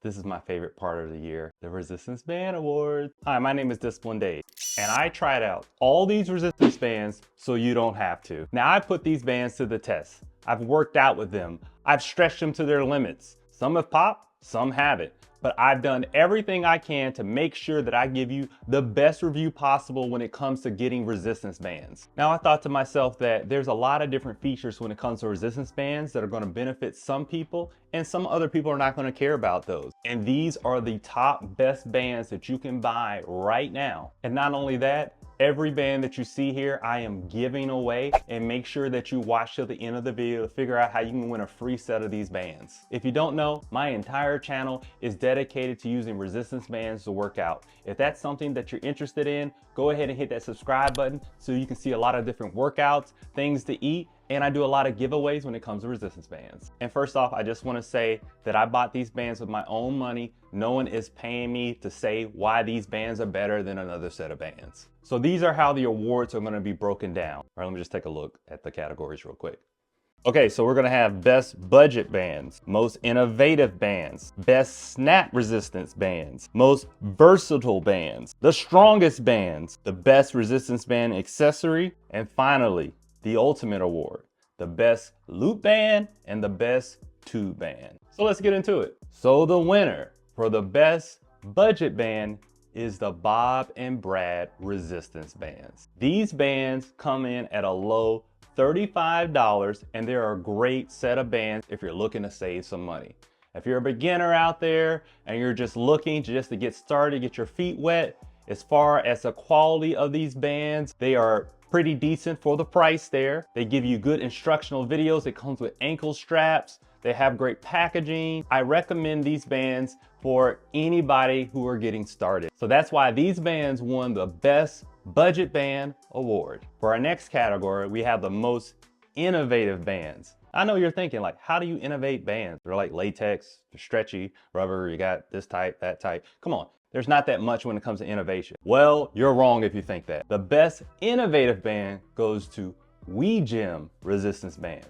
This is my favorite part of the year, the Resistance Band Awards. Hi, my name is Discipline Dave, and I tried out all these resistance bands so you don't have to. Now, I put these bands to the test. I've worked out with them. I've stretched them to their limits. Some have popped, some haven't. But I've done everything I can to make sure that I give you the best review possible when it comes to getting resistance bands. Now, I thought to myself that there's a lot of different features when it comes to resistance bands that are going to benefit some people, and some other people are not going to care about those. And these are the top best bands that you can buy right now. And not only that, every band that you see here, I am giving away, and make sure that you watch till the end of the video to figure out how you can win a free set of these bands. If you don't know, my entire channel is dedicated to using resistance bands to work out. If that's something that you're interested in, go ahead and hit that subscribe button so you can see a lot of different workouts, things to eat, and I do a lot of giveaways when it comes to resistance bands. And first off, I just want to say that I bought these bands with my own money. No one is paying me to say why these bands are better than another set of bands. So these are how the awards are going to be broken down. All right, let me just take a look at the categories real quick. Okay, so we're gonna have best budget bands, most innovative bands, best snap resistance bands, most versatile bands, the strongest bands, the best resistance band accessory, and finally, the ultimate award, the best loop band and the best tube band. So let's get into it. So the winner for the best budget band is the Bob and Brad resistance bands. These bands come in at a low $35, and they're a great set of bands if you're looking to save some money. If you're a beginner out there and you're just looking to get started, get your feet wet, as far as the quality of these bands, they are pretty decent for the price there. They give you good instructional videos. It comes with ankle straps. They have great packaging. I recommend these bands for anybody who are getting started. So that's why these bands won the Best Budget Band Award. For our next category, we have the most innovative bands. I know you're thinking, like, how do you innovate bands? They're like latex, they're stretchy, rubber, you got this type, that type. Come on, there's not that much when it comes to innovation. Well, you're wrong if you think that. The best innovative band goes to Gym Resistance Band.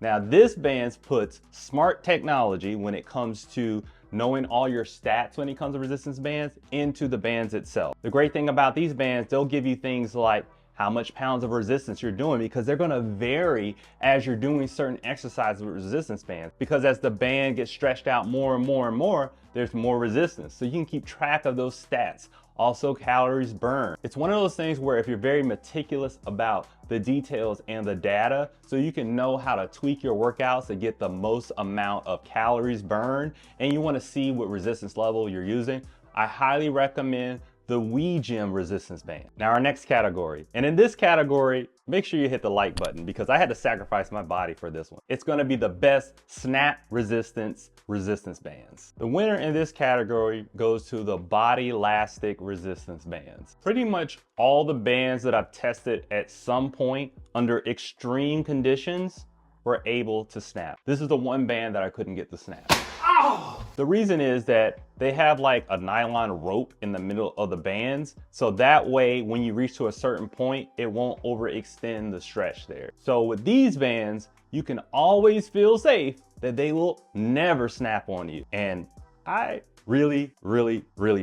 Now, this band puts smart technology when it comes to knowing all your stats when it comes to resistance bands into the bands itself. The great thing about these bands, they'll give you things like how much pounds of resistance you're doing, because they're gonna vary as you're doing certain exercises with resistance bands. Because as the band gets stretched out more and more and more, there's more resistance. So you can keep track of those stats. Also, calories burned. It's one of those things where if you're very meticulous about the details and the data, so you can know how to tweak your workouts to get the most amount of calories burned, and you wanna see what resistance level you're using, I highly recommend the Gym Resistance Band. Now, our next category, and in this category, make sure you hit the like button because I had to sacrifice my body for this one. It's gonna be the best snap resistance bands. The winner in this category goes to the Bodylastic resistance bands. Pretty much all the bands that I've tested at some point under extreme conditions were able to snap. This is the one band that I couldn't get to snap. Oh! The reason is that they have like a nylon rope in the middle of the bands. So that way, when you reach to a certain point, it won't overextend the stretch there. So with these bands, you can always feel safe that they will never snap on you. And I really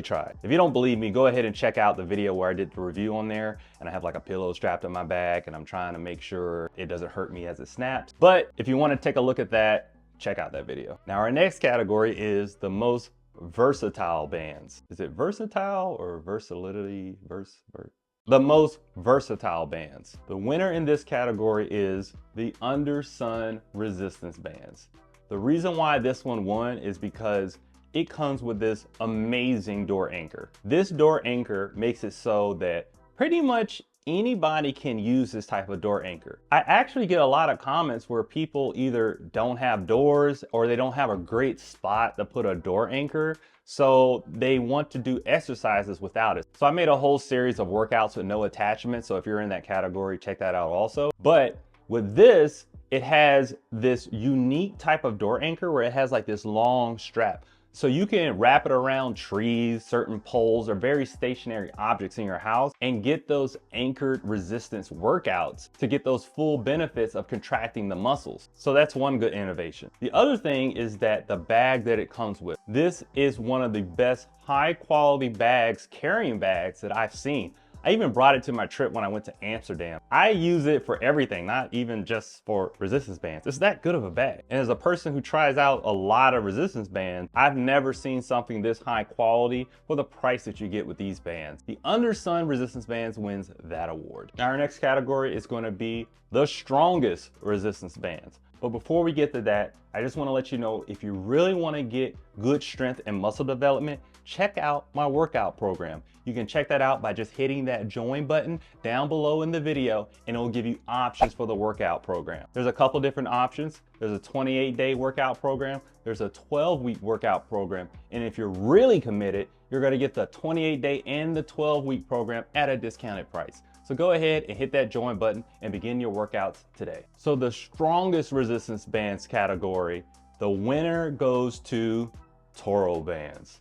tried. If you don't believe me, go ahead and check out the video where I did the review on there, and I have like a pillow strapped on my back and I'm trying to make sure it doesn't hurt me as it snaps. But if you want to take a look at that, check out that video. Now, our next category is the most versatile bands. Is it versatile or versatility? The most versatile bands. The winner in this category is the Under Sun resistance bands. The reason why this one won is because it comes with this amazing door anchor. This door anchor makes it so that pretty much anybody can use this type of door anchor. I actually get a lot of comments where people either don't have doors or they don't have a great spot to put a door anchor, so they want to do exercises without it. So I made a whole series of workouts with no attachment, so if you're in that category, check that out also. But with this, it has this unique type of door anchor where it has like this long strap. So you can wrap it around trees, certain poles, or very stationary objects in your house and get those anchored resistance workouts to get those full benefits of contracting the muscles. So that's one good innovation. The other thing is that the bag that it comes with. This is one of the best high quality bags, carrying bags that I've seen. I even brought it to my trip when I went to Amsterdam. I use it for everything, not even just for resistance bands. It's that good of a bag. And as a person who tries out a lot of resistance bands, I've never seen something this high quality for the price that you get with these bands. The Undersun resistance bands wins that award. Now our next category is going to be the strongest resistance bands. But before we get to that, I just want to let you know, if you really want to get good strength and muscle development, check out my workout program. You can check that out by just hitting that join button down below in the video, and it will give you options for the workout program. There's a couple different options. There's a 28-day workout program. There's a 12-week workout program. And if you're really committed, you're going to get the 28-day and the 12-week program at a discounted price. So go ahead and hit that join button and begin your workouts today. So the strongest resistance bands category, the winner goes to Torrobands.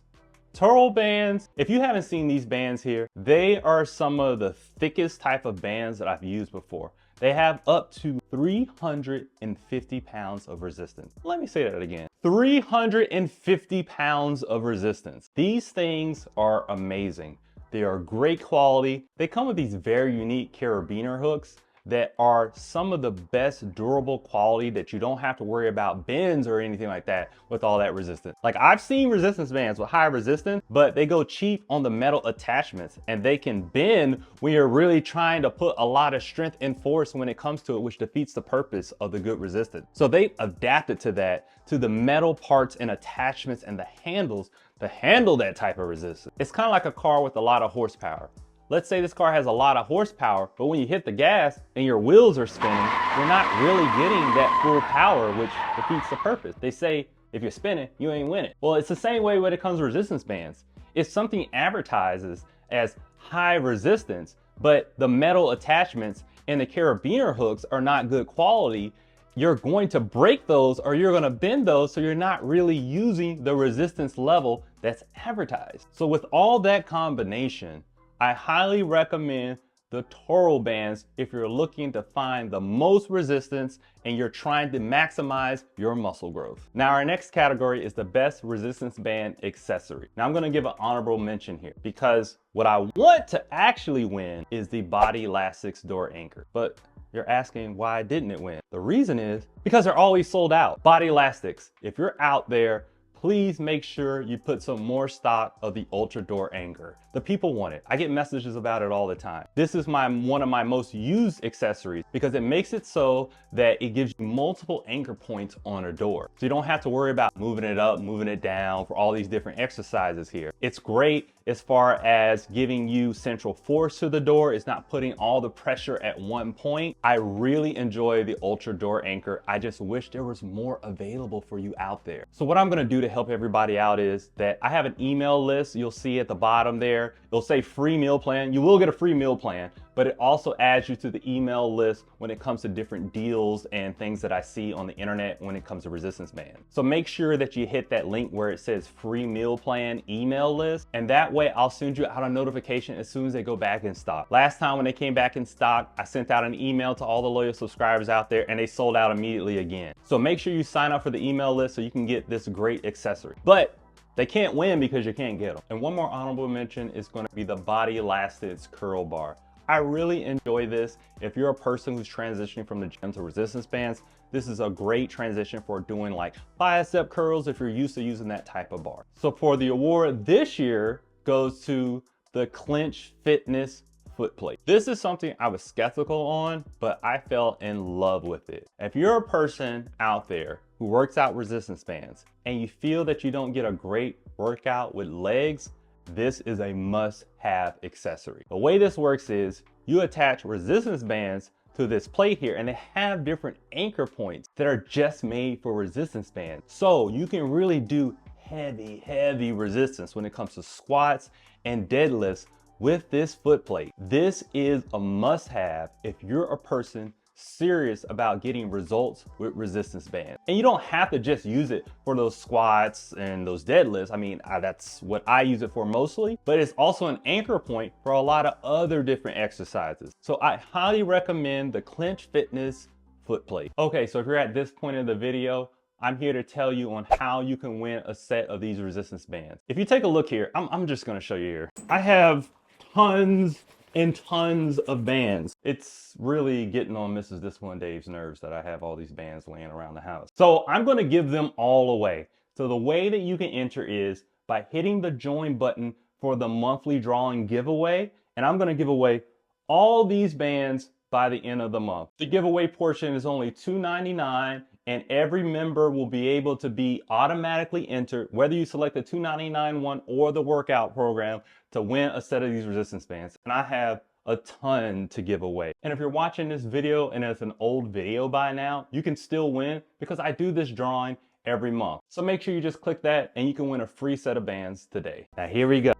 Torrobands, if you haven't seen these bands here, they are some of the thickest type of bands that I've used before. They have up to 350 pounds of resistance. Let me say that again. 350 pounds of resistance. These things are amazing. They are great quality. They come with these very unique carabiner hooks that are some of the best durable quality that you don't have to worry about bends or anything like that with all that resistance. Like, I've seen resistance bands with high resistance, but they go cheap on the metal attachments and they can bend when you're really trying to put a lot of strength and force when it comes to it, which defeats the purpose of the good resistance. So they adapted to that, to the metal parts and attachments and the handles to handle that type of resistance. It's kind of like a car with a lot of horsepower. Let's say this car has a lot of horsepower, but when you hit the gas and your wheels are spinning, you're not really getting that full power, which defeats the purpose. They say, if you're spinning, you ain't winning. Well, it's the same way when it comes to resistance bands. If something advertises as high resistance, but the metal attachments and the carabiner hooks are not good quality, you're going to break those or you're going to bend those, so you're not really using the resistance level that's advertised. So with all that combination, I highly recommend the Torrobands if you're looking to find the most resistance and you're trying to maximize your muscle growth. Now our next category is the best resistance band accessory. Now I'm going to give an honorable mention here because what I want to actually win is the Bodylastics door anchor. But you're asking, why didn't it win? The reason is because they're always sold out. Bodylastics, if you're out there, please make sure you put some more stock of the Ultra Door Anchor. The people want it. I get messages about it all the time. This is one of my most used accessories because it makes it so that it gives you multiple anchor points on a door. So you don't have to worry about moving it up, moving it down for all these different exercises here. It's great as far as giving you central force to the door. It's not putting all the pressure at one point. I really enjoy the Ultra Door Anchor. I just wish there was more available for you out there. So what I'm gonna do to help everybody out is that I have an email list. You'll see at the bottom there, it'll say free meal plan. You will get a free meal plan, but it also adds you to the email list when it comes to different deals and things that I see on the internet when it comes to resistance bands. So make sure that you hit that link where it says free meal plan email list, and that way I'll send you out a notification as soon as they go back in stock. Last time when they came back in stock, I sent out an email to all the loyal subscribers out there and they sold out immediately again. So make sure you sign up for the email list so you can get this great accessory. But they can't win because you can't get them. And one more honorable mention is going to be the Bodylastcis Curl Bar. I really enjoy this. If you're a person who's transitioning from the gym to resistance bands, this is a great transition for doing like bicep curls if you're used to using that type of bar. So for the award this year goes to the Clench Fitness foot plate. This is something I was skeptical on, but I fell in love with it. If you're a person out there who works out resistance bands and you feel that you don't get a great workout with legs, this is a must-have accessory. The way this works is you attach resistance bands to this plate here, and they have different anchor points that are just made for resistance bands. So you can really do heavy resistance when it comes to squats and deadlifts with this foot plate. This is a must-have if you're a person serious about getting results with resistance bands. And you don't have to just use it for those squats and those deadlifts. I mean, that's what I use it for mostly, but it's also an anchor point for a lot of other different exercises. So I highly recommend the Clench Fitness foot plate. Okay, so if you're at this point in the video, I'm here to tell you on how you can win a set of these resistance bands. If you take a look here, I'm just gonna show you here. I have tons and tons of bands. It's really getting on Mrs. This One Dave's nerves that I have all these bands laying around the house. So I'm gonna give them all away. So the way that you can enter is by hitting the join button for the monthly drawing giveaway. And I'm gonna give away all these bands by the end of the month. The giveaway portion is only $2.99 and every member will be able to be automatically entered, whether you select the $2.99 one or the workout program, to win a set of these resistance bands. And I have a ton to give away. And if you're watching this video and it's an old video by now, you can still win because I do this drawing every month. So make sure you just click that and you can win a free set of bands today. Now here we go.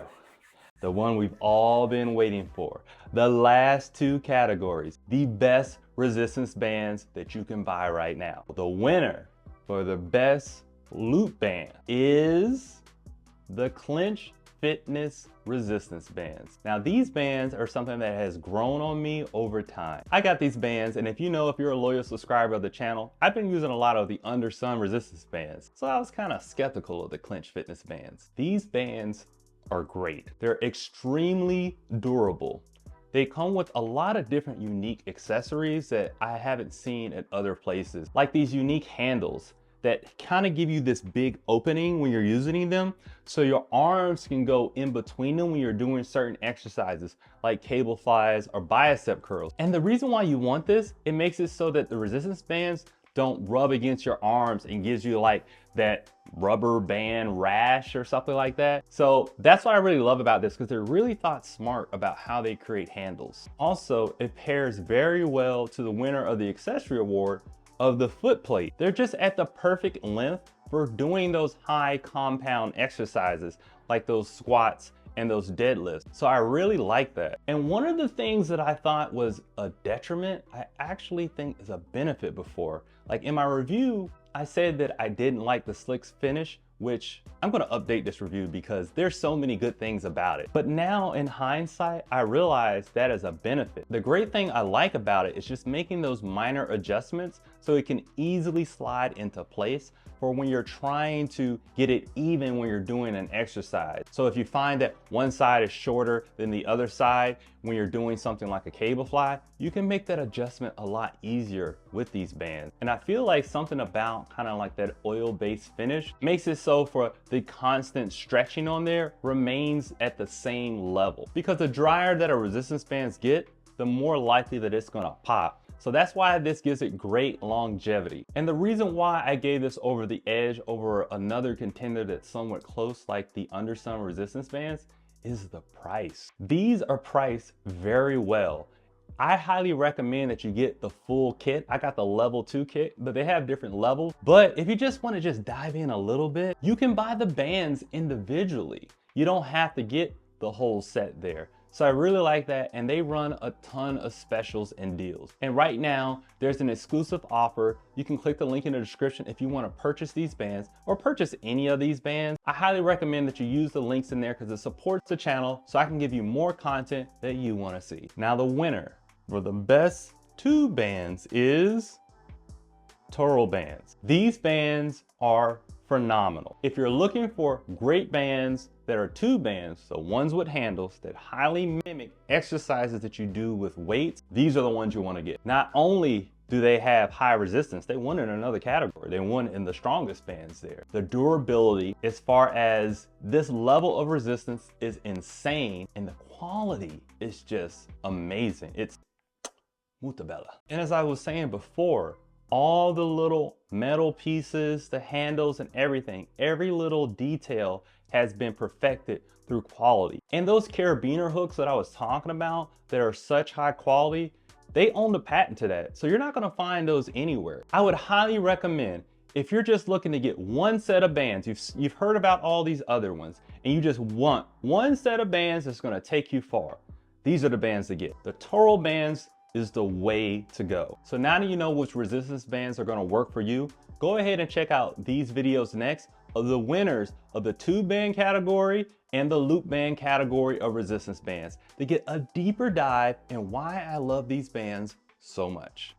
The one we've all been waiting for. The last two categories, the best resistance bands that you can buy right now. The winner for the best loop band is the Clench Fitness resistance bands. Now these bands are something that has grown on me over time. I got these bands, and if you're a loyal subscriber of the channel, I've been using a lot of the Under Sun resistance bands. So I was kind of skeptical of the Clench Fitness bands. These bands are great. They're extremely durable. They come with a lot of different unique accessories that I haven't seen at other places, like these unique handles that kind of give you this big opening when you're using them, so your arms can go in between them when you're doing certain exercises like cable flies or bicep curls. And the reason why you want this, it makes it so that the resistance bands don't rub against your arms and gives you like that rubber band rash or something like that. So that's what I really love about this, because they're really thought smart about how they create handles. Also, it pairs very well to the winner of the accessory award of the foot plate. They're just at the perfect length for doing those high compound exercises like those squats and those deadlifts. So I really like that. And one of the things that I thought was a detriment, I actually think is a benefit before. Like in my review, I said that I didn't like the slicks finish, which I'm gonna update this review because there's so many good things about it. But now in hindsight, I realize that is a benefit. The great thing I like about it is just making those minor adjustments so it can easily slide into place for when you're trying to get it even when you're doing an exercise. So if you find that one side is shorter than the other side when you're doing something like a cable fly, you can make that adjustment a lot easier with these bands. And I feel like something about kind of like that oil-based finish makes it so for the constant stretching on there remains at the same level. Because the drier that a resistance bands get, the more likely that it's gonna pop. So that's why this gives it great longevity. And the reason why I gave this over the edge over another contender that's somewhat close, like the Under Sun resistance bands, is the price. These are priced very well. I highly recommend that you get the full kit. I got the level 2 kit, but they have different levels. But if you just want to just dive in a little bit, you can buy the bands individually. You don't have to get the whole set there. So I really like that, and they run a ton of specials and deals. And right now, there's an exclusive offer. You can click the link in the description if you want to purchase these bands or purchase any of these bands. I highly recommend that you use the links in there because it supports the channel so I can give you more content that you want to see. Now the winner for the best two bands is Torroband. These bands are phenomenal. If you're looking for great bands that are tube bands, so ones with handles that highly mimic exercises that you do with weights, these are the ones you want to get. Not only do they have high resistance, they won in another category. They won in the strongest bands there. The durability, as far as this level of resistance, is insane, and the quality is just amazing. It's mutabella. And as I was saying before, all the little metal pieces, the handles and everything, every little detail has been perfected through quality. And those carabiner hooks that I was talking about that are such high quality, they own the patent to that. So you're not gonna find those anywhere. I would highly recommend, if you're just looking to get one set of bands, you've heard about all these other ones, and you just want one set of bands that's gonna take you far, these are the bands to get. The Torroband is the way to go. So now that you know which resistance bands are gonna work for you, go ahead and check out these videos next of the winners of the tube band category and the loop band category of resistance bands to get a deeper dive in why I love these bands so much.